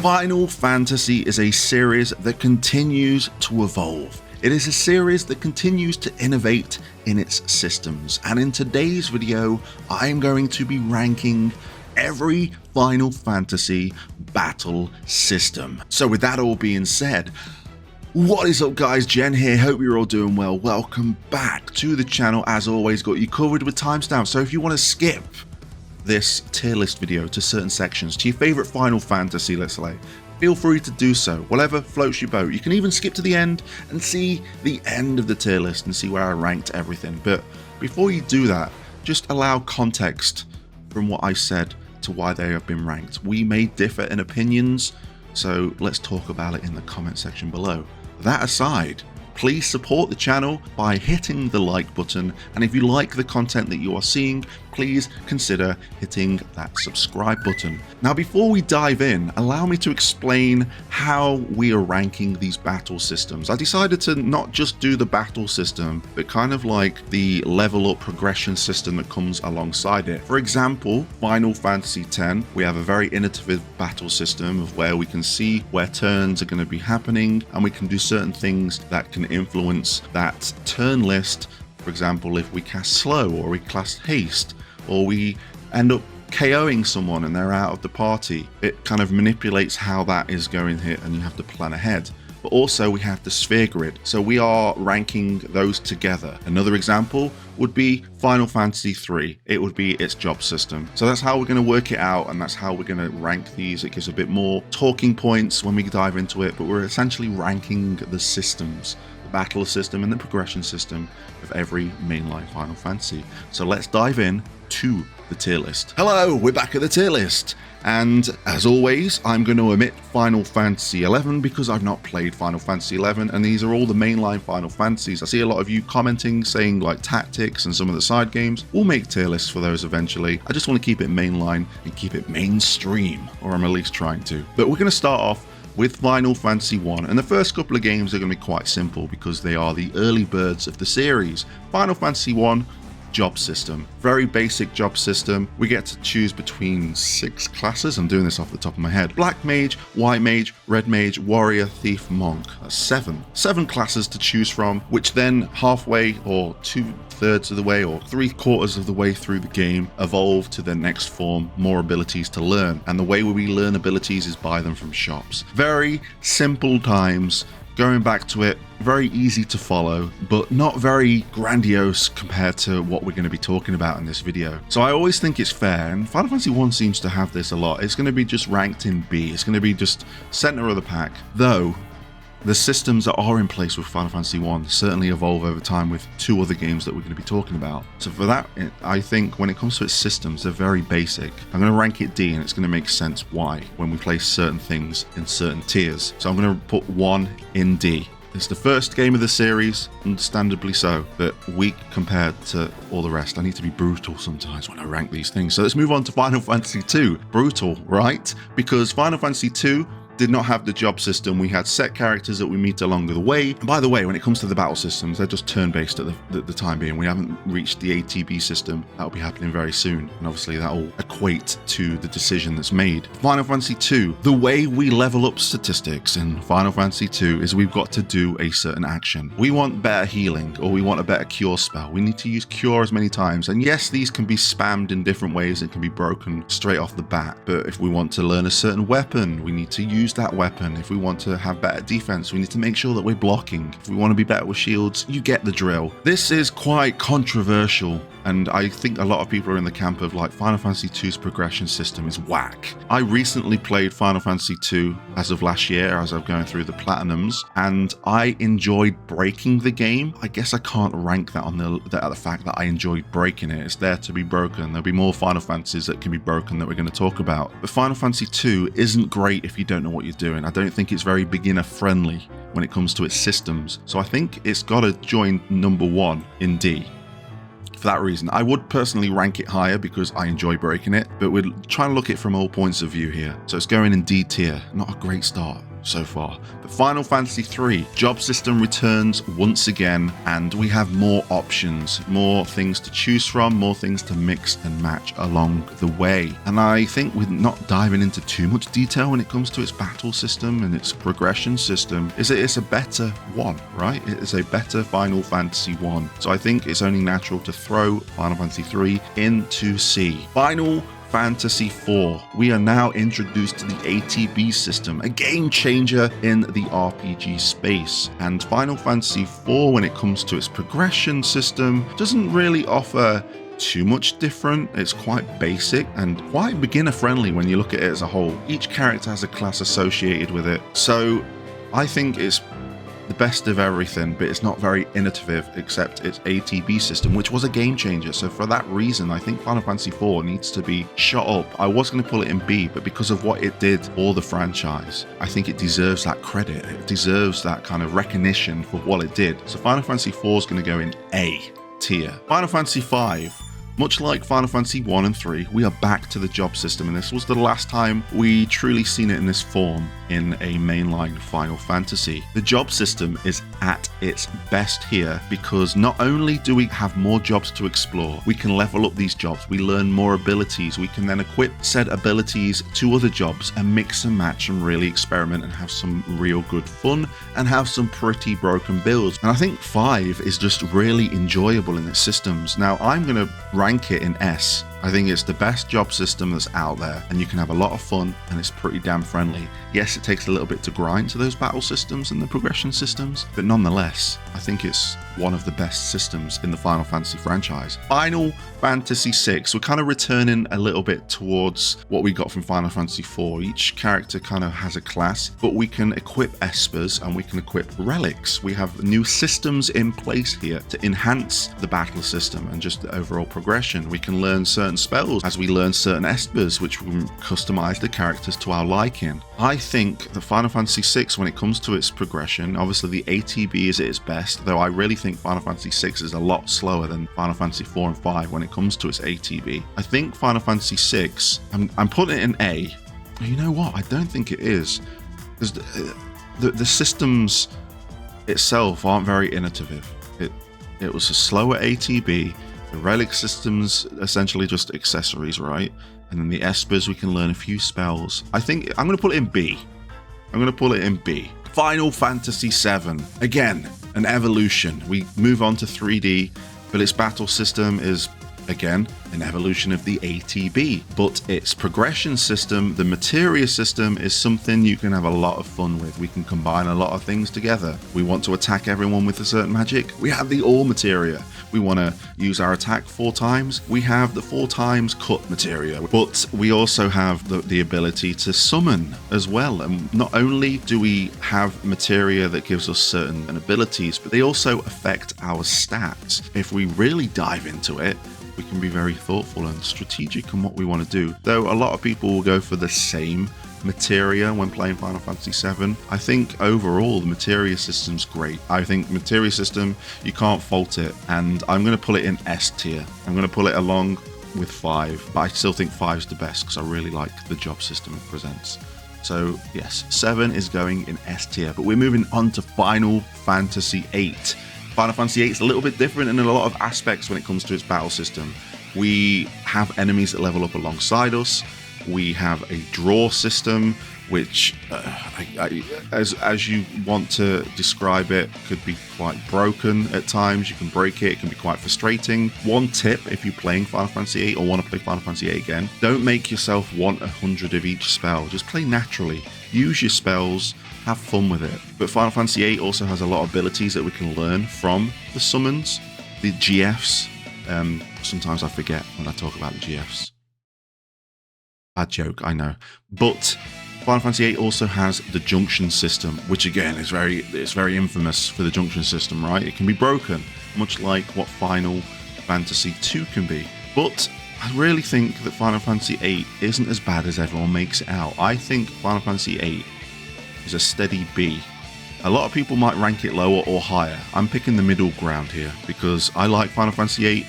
Final Fantasy is a series that continues to evolve. It is a series that continues to innovate in its systems, and in today's video, I'm going to be ranking every Final Fantasy battle system. So with that all being said, what is up guys, Jen here, hope you're all doing well. Welcome back to the channel. As always, got you covered with timestamps, so if you want to skip this tier list video to certain sections, to your favorite Final Fantasy, let's say, feel free to do so, whatever floats your boat. You can even skip to the end and see the end of the tier list and see where I ranked everything. But before you do that, just allow context from what I said to why they have been ranked. We may differ in opinions, so let's talk about it in the comment section below. That aside, please support the channel by hitting the like button, and if you like the content that you are seeing, please consider hitting that subscribe button. Now, before we dive in, allow me to explain how we are ranking these battle systems. I decided to not just do the battle system, but kind of like the level up progression system that comes alongside it. For example, Final Fantasy X, we have a very innovative battle system of where we can see where turns are going to be happening, and we can do certain things that can influence that turn list. For example, if we cast slow, or we cast haste, or we end up KOing someone and they're out of the party, it kind of manipulates how that is going to hit, and you have to plan ahead. But also we have the sphere grid, so we are ranking those together. Another example would be Final Fantasy III. It would be its job system. So that's how we're going to work it out, and that's how we're going to rank these. It gives a bit more talking points when we dive into it, but we're essentially ranking the systems, the battle system and the progression system of every mainline Final Fantasy. So let's dive in to the tier list. Hello, we're back at the tier list, and as always, I'm going to omit Final Fantasy XI because I've not played Final Fantasy XI, and these are all the mainline Final Fantasies. I see a lot of you commenting saying like Tactics and some of the side games. We'll make tier lists for those eventually. I just want to keep it mainline and keep it mainstream, or I'm at least trying to. But we're going to start off with Final Fantasy I, and the first couple of games are going to be quite simple because they are the early birds of the series. Final Fantasy I, job system, very basic job system. We get to choose between 6 classes. I'm doing this off the top of my head. Black mage, white mage, red mage, warrior, thief, monk. That's 7 classes to choose from, which then halfway or 2/3 of the way or 3/4 of the way through the game evolve to their next form, more abilities to learn. And the way we learn abilities is buy them from shops. Very simple times. Going back to it, very easy to follow, but not very grandiose compared to what we're going to be talking about in this video. So I always think it's fair, and Final Fantasy I seems to have this a lot. It's going to be just ranked in B. It's going to be just center of the pack, though the systems that are in place with Final Fantasy I certainly evolve over time with 2 other games that we're going to be talking about. So for that, I think when it comes to its systems, they're very basic. I'm going to rank it D, and it's going to make sense why when we place certain things in certain tiers. So I'm going to put 1 in D. It's the first game of the series, understandably so, but weak compared to all the rest. I need to be brutal sometimes when I rank these things. So let's move on to Final Fantasy II. Brutal, right? Because Final Fantasy II did not have the job system. We had set characters that we meet along the way. And by the way, when it comes to the battle systems, they're just turn-based at the time being. We haven't reached the ATB system. That'll be happening very soon, and obviously that'll equate to the decision that's made. Final Fantasy II, the way we level up statistics in Final Fantasy II is we've got to do a certain action. We want better healing, or we want a better cure spell. We need to use cure as many times, and yes, these can be spammed in different ways. It can be broken straight off the bat, but if we want to learn a certain weapon, we need to use that weapon. If we want to have better defense, we need to make sure that we're blocking. If we want to be better with shields, you get the drill. This is quite controversial, and I think a lot of people are in the camp of like Final Fantasy II's progression system is whack. I recently played Final Fantasy II as of last year as I'm going through the platinums, and I enjoyed breaking the game. I guess I can't rank that on the fact that I enjoyed breaking it. It's there to be broken. There'll be more Final Fantasies that can be broken that we're going to talk about. But Final Fantasy II isn't great if you don't know what you're doing. I don't think it's very beginner friendly when it comes to its systems. So I think it's got to join number 1 in D. For that reason, I would personally rank it higher because I enjoy breaking it, but we're trying to look at it from all points of view here. So it's going in D tier. Not a great start. so far. But Final Fantasy 3 job system returns once again, and we have more options, more things to choose from, more things to mix and match along the way. And I think we're not diving into too much detail when it comes to its battle system and its progression system. It's a better one, right? It is a better Final Fantasy 1. So I think it's only natural to throw Final Fantasy 3 into C. Final Fantasy 4. We are now introduced to the ATB system, a game changer in the RPG space. And Final Fantasy 4, when it comes to its progression system, doesn't really offer too much different. It's quite basic and quite beginner friendly when you look at it as a whole. Each character has a class associated with it. So I think it's the best of everything, but it's not very innovative except its ATB system, which was a game changer. So for that reason, I think Final Fantasy IV needs to be shot up. I was going to pull it in B, but because of what it did for the franchise, I think it deserves that credit. It deserves that kind of recognition for what it did. So Final Fantasy IV is going to go in A tier. Final Fantasy V. Much like Final Fantasy 1 and 3, we are back to the job system, and this was the last time we truly seen it in this form in a mainline Final Fantasy. The job system is at its best here because not only do we have more jobs to explore, we can level up these jobs, we learn more abilities, we can then equip said abilities to other jobs and mix and match and really experiment and have some real good fun and have some pretty broken builds. And I think 5 is just really enjoyable in its systems. Now I'm going to rank it in S. I think it's the best job system that's out there, and you can have a lot of fun, and it's pretty damn friendly. Yes, it takes a little bit to grind to those battle systems and the progression systems, but nonetheless, I think it's one of the best systems in the Final Fantasy franchise. Final Fantasy VI, we're kind of returning a little bit towards what we got from Final Fantasy IV. Each character kind of has a class, but we can equip espers and we can equip relics. We have new systems in place here to enhance the battle system and just the overall progression. We can learn certain spells as we learn certain espers, which will customize the characters to our liking. I think that Final Fantasy VI, when it comes to its progression, obviously the ATB is at its best, though I really think Final Fantasy VI is a lot slower than Final Fantasy IV and V when it comes to its ATB. I think Final Fantasy VI, I'm putting it in A. You know what? I don't think it is. Because the systems itself aren't very innovative. It was a slower ATB. The relic systems essentially just accessories, right? And then the espers, we can learn a few spells. I think I'm going to put it in B. I'm going to put it in B. Final Fantasy VII. Again, an evolution. We move on to 3D, but its battle system is, again, an evolution of the ATB. But its progression system, the materia system, is something you can have a lot of fun with. We can combine a lot of things together. We want to attack everyone with a certain magic. We have the all materia. We want to use our attack 4 times. We have the 4 times cut materia. But we also have the ability to summon as well. And not only do we have materia that gives us certain abilities, but they also affect our stats. If we really dive into it, we can be very thoughtful and strategic in what we want to do. Though a lot of people will go for the same materia when playing Final Fantasy VII. I think overall the materia system's great. I think materia system, you can't fault it, and I'm going to pull it in S tier. I'm going to pull it along with 5, but I still think 5 is the best because I really like the job system it presents. So yes, 7 is going in S tier, but we're moving on to Final Fantasy VIII. Final Fantasy VIII is a little bit different in a lot of aspects when it comes to its battle system. We have enemies that level up alongside us. We have a draw system, which, as you want to describe it, could be quite broken at times. You can break it. It can be quite frustrating. One tip, if you're playing Final Fantasy VIII or want to play Final Fantasy VIII again, don't make yourself want 100 of each spell. Just play naturally. Use your spells. Have fun with it. But Final Fantasy VIII also has a lot of abilities that we can learn from the summons, the GFs. Sometimes I forget when I talk about the GFs. Bad joke, I know. But Final Fantasy VIII also has the junction system, which again is very infamous for the junction system, right? It can be broken, much like what Final Fantasy II can be. But I really think that Final Fantasy VIII isn't as bad as everyone makes it out. I think Final Fantasy VIII is a steady B. A lot of people might rank it lower or higher. I'm picking the middle ground here because I like Final Fantasy VIII.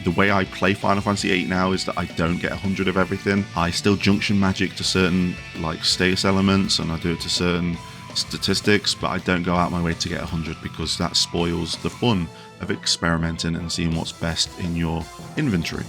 The way I play Final Fantasy VIII now is that I don't get 100 of everything. I still junction magic to certain like status elements, and I do it to certain statistics, but I don't go out my way to get 100 because that spoils the fun of experimenting and seeing what's best in your inventory.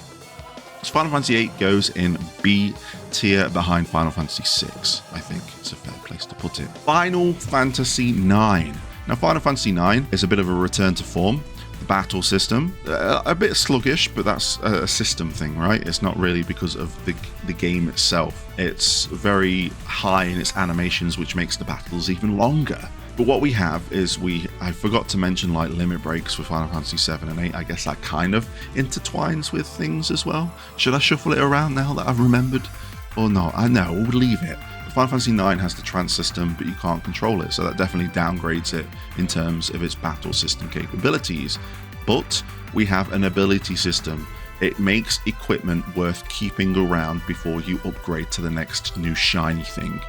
So Final Fantasy VIII goes in B tier behind Final Fantasy VI. I think it's a fair place to put it. Final Fantasy IX. Now, Final Fantasy IX is a bit of a return to form. The battle system, a bit sluggish, but that's a system thing, right? It's not really because of the game itself. It's very high in its animations, which makes the battles even longer. But what we have is I forgot to mention like limit breaks for Final Fantasy 7 and 8. I guess that kind of intertwines with things as well. Should I shuffle it around now that I've remembered? Or not? I know, we'll leave it. Final Fantasy 9 has the trance system, but you can't control it, so that definitely downgrades it in terms of its battle system capabilities. But we have an ability system. It makes equipment worth keeping around before you upgrade to the next new shiny thing.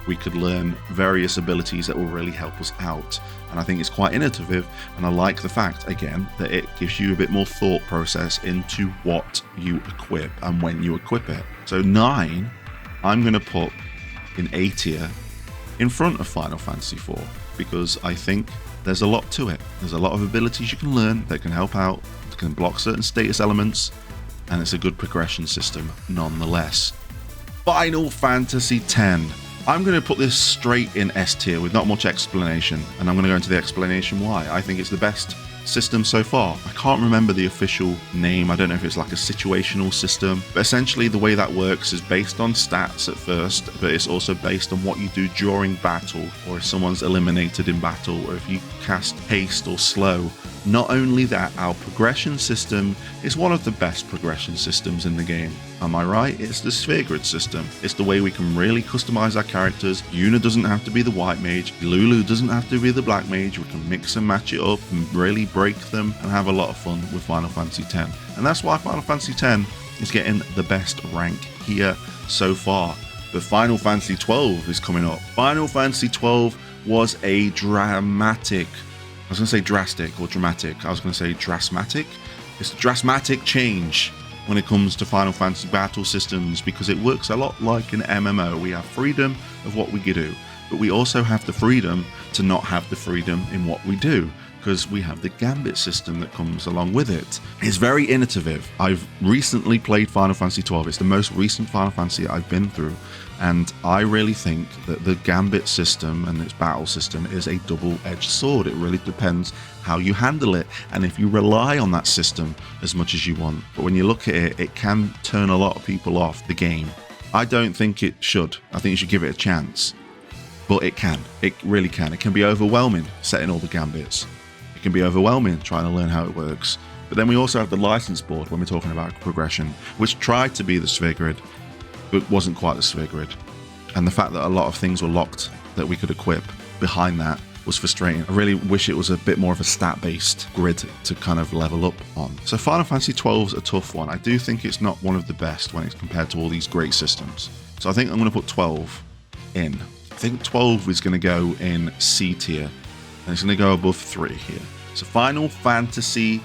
We could learn various abilities that will really help us out, and I think it's quite innovative, and I like the fact, again, that it gives you a bit more thought process into what you equip and when you equip it. So 9, I'm going to put in A tier in front of Final Fantasy IV, because I think there's a lot to it. There's a lot of abilities you can learn that can help out, that can block certain status elements, and it's a good progression system nonetheless. Final Fantasy X. I'm going to put this straight in S tier with not much explanation, and I'm going to go into the explanation why. I think it's the best system so far. I can't remember the official name. I don't know if it's like a situational system, but essentially the way that works is based on stats at first, but it's also based on what you do during battle, or if someone's eliminated in battle, or if you cast haste or slow. Not only that, our progression system is one of the best progression systems in the game. Am I right? It's the sphere grid system. It's the way we can really customize our characters. Yuna doesn't have to be the white mage. Lulu doesn't have to be the black mage. We can mix and match it up and really break them and have a lot of fun with Final Fantasy X. And that's why Final Fantasy X is getting the best rank here so far. But Final Fantasy XII is coming up. Final Fantasy XII was a dramatic, I was going to say drastic or dramatic. I was going to say drasmatic. It's a drasmatic change when it comes to Final Fantasy battle systems, because it works a lot like an MMO. We have freedom of what we can do, but we also have the freedom to not have the freedom in what we do, because we have the gambit system that comes along with it. It's very innovative. I've recently played Final Fantasy XII. It's the most recent Final Fantasy I've been through, and I really think that the gambit system and its battle system is a double-edged sword. It really depends how you handle it and if you rely on that system as much as you want. But when you look at it, it can turn a lot of people off the game. I don't think it should. I think you should give it a chance. But it can. It really can. It can be overwhelming setting all the gambits. It can be overwhelming trying to learn how it works. But then we also have the license board when we're talking about progression, which tried to be the sphere grid, but wasn't quite the sphere grid. And the fact that a lot of things were locked that we could equip behind that was frustrating. I really wish it was a bit more of a stat-based grid to kind of level up on. So Final Fantasy XII is a tough one. I do think it's not one of the best when it's compared to all these great systems. So I think I'm going to put 12 in. I think 12 is going to go in C tier, and it's going to go above 3 here. So Final Fantasy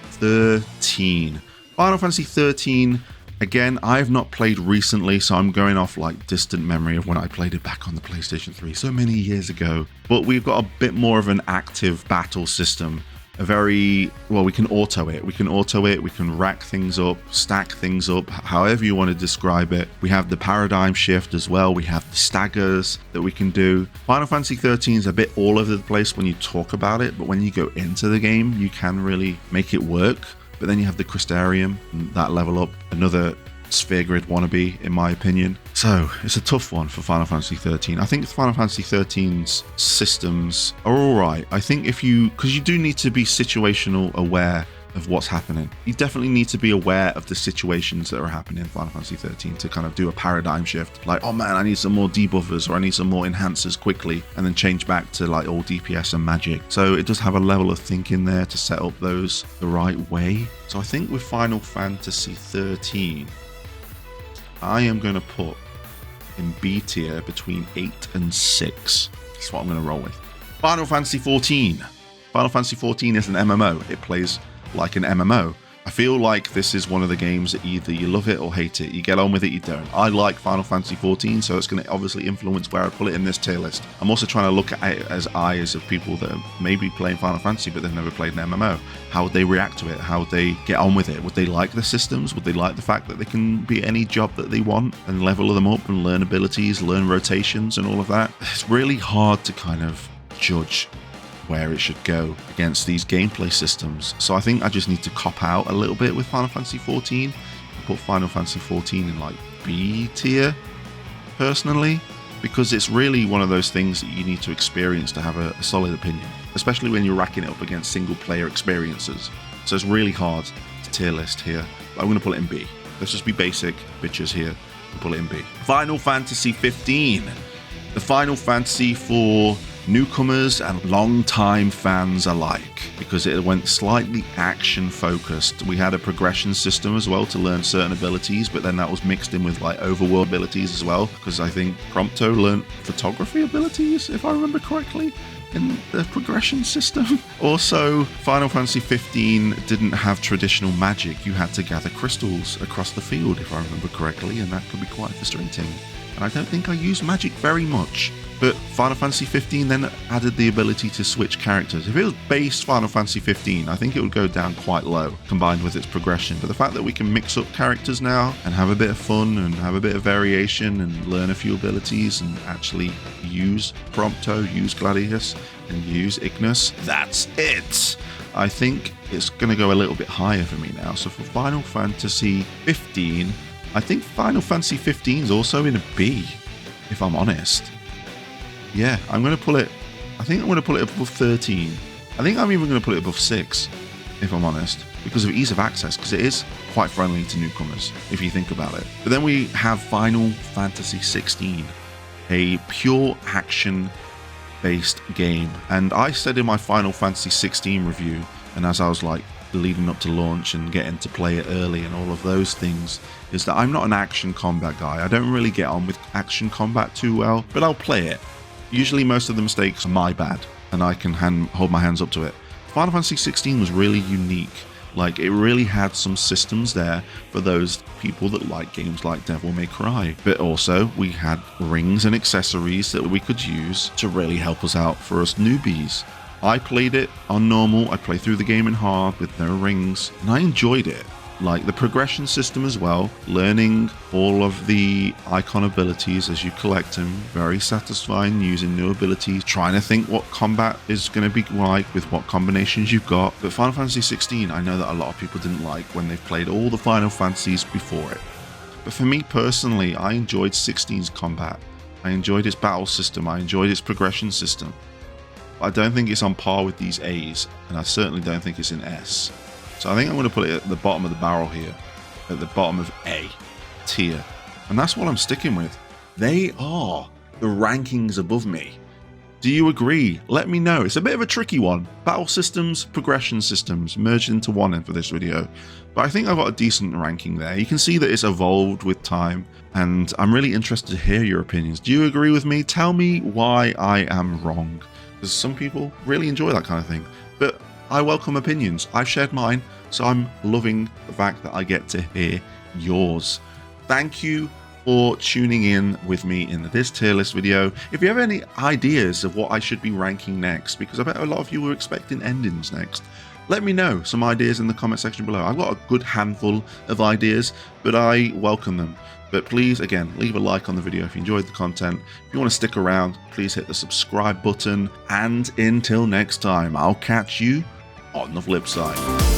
13. Final Fantasy 13, again, I have not played recently, so I'm going off like distant memory of when I played it back on the PlayStation 3 so many years ago. But we've got a bit more of an active battle system. We can auto it. We can rack things up, stack things up, however you want to describe it. We have the paradigm shift as well. We have the staggers that we can do. Final Fantasy 13 is a bit all over the place when you talk about it, but when you go into the game, you can really make it work. But then you have the Crystarium, that level up, another sphere grid wannabe, in my opinion. So it's a tough one for Final Fantasy 13. I think Final Fantasy 13's systems are all right. I think because you do need to be situational aware of what's happening. You definitely need to be aware of the situations that are happening in Final Fantasy 13 to kind of do a paradigm shift. Like, oh man, I need some more debuffers, or I need some more enhancers quickly, and then change back to like all DPS and magic. So it does have a level of thinking there to set up those the right way. So I think with Final Fantasy 13, I am going to put in B tier between 8 and 6. That's what I'm going to roll with. Final Fantasy 14. Final Fantasy 14 is an MMO. It plays like an MMO. I feel like this is one of the games that either you love it or hate it. You get on with it, you don't. I like Final Fantasy XIV, so it's going to obviously influence where I put it in this tier list. I'm also trying to look at it as eyes of people that are maybe playing Final Fantasy, but they've never played an MMO. How would they react to it? How would they get on with it? Would they like the systems? Would they like the fact that they can be any job that they want and level them up and learn abilities, learn rotations and all of that? It's really hard to kind of judge where it should go against these gameplay systems. So I think I just need to cop out a little bit with Final Fantasy XIV and put Final Fantasy XIV in like B tier personally, because it's really one of those things that you need to experience to have a solid opinion, especially when you're racking it up against single player experiences. So it's really hard to tier list here. But I'm going to put it in B. Let's just be basic bitches here and put it in B. Final Fantasy 15. The Final Fantasy for newcomers and long-time fans alike, because it went slightly action-focused. We had a progression system as well to learn certain abilities, but then that was mixed in with like overworld abilities as well, because I think Prompto learned photography abilities, if I remember correctly, in the progression system. Also, Final Fantasy 15 didn't have traditional magic. You had to gather crystals across the field, if I remember correctly, and that could be quite frustrating. And I don't think I used magic very much. But Final Fantasy 15 then added the ability to switch characters. If it was base Final Fantasy 15, I think it would go down quite low, combined with its progression. But the fact that we can mix up characters now and have a bit of fun and have a bit of variation and learn a few abilities and actually use Prompto, use Gladius, and use Ignis, that's it. I think it's going to go a little bit higher for me now. So for Final Fantasy 15, I think Final Fantasy 15 is also in a B, if I'm honest. Yeah, I'm going to pull it, I think I'm going to put it above 13. I think I'm even going to put it above 6, if I'm honest, because of ease of access, because it is quite friendly to newcomers, if you think about it. But then we have Final Fantasy 16, a pure action-based game. And I said in my Final Fantasy 16 review, and as I was like leading up to launch and getting to play it early and all of those things, is that I'm not an action combat guy. I don't really get on with action combat too well, but I'll play it. Usually most of the mistakes are my bad, and I can hold my hands up to it. Final Fantasy 16 was really unique. Like, it really had some systems there for those people that like games like Devil May Cry. But also, we had rings and accessories that we could use to really help us out for us newbies. I played it on normal, I played through the game in hard with no rings, and I enjoyed it. Like the progression system as well, learning all of the icon abilities as you collect them, very satisfying using new abilities, trying to think what combat is going to be like with what combinations you've got. But Final Fantasy 16, I know that a lot of people didn't like when they've played all the Final Fantasies before it. But for me personally, I enjoyed 16's combat. I enjoyed its battle system, I enjoyed its progression system. But I don't think it's on par with these A's, and I certainly don't think it's in S. So I think I'm going to put it at the bottom of the barrel here, at the bottom of A tier. And that's what I'm sticking with. They are the rankings above me. Do you agree? Let me know. It's a bit of a tricky one. Battle systems, progression systems merged into one for this video. But I think I've got a decent ranking there. You can see that it's evolved with time, and I'm really interested to hear your opinions. Do you agree with me? Tell me why I am wrong, because some people really enjoy that kind of thing. But I welcome opinions. I've shared mine, so I'm loving the fact that I get to hear yours. Thank you for tuning in with me in this tier list video. If you have any ideas of what I should be ranking next, because I bet a lot of you were expecting endings next, let me know some ideas in the comment section below. I've got a good handful of ideas, but I welcome them. But please, again, leave a like on the video if you enjoyed the content. If you want to stick around, please hit the subscribe button. And until next time, I'll catch you on the flip side.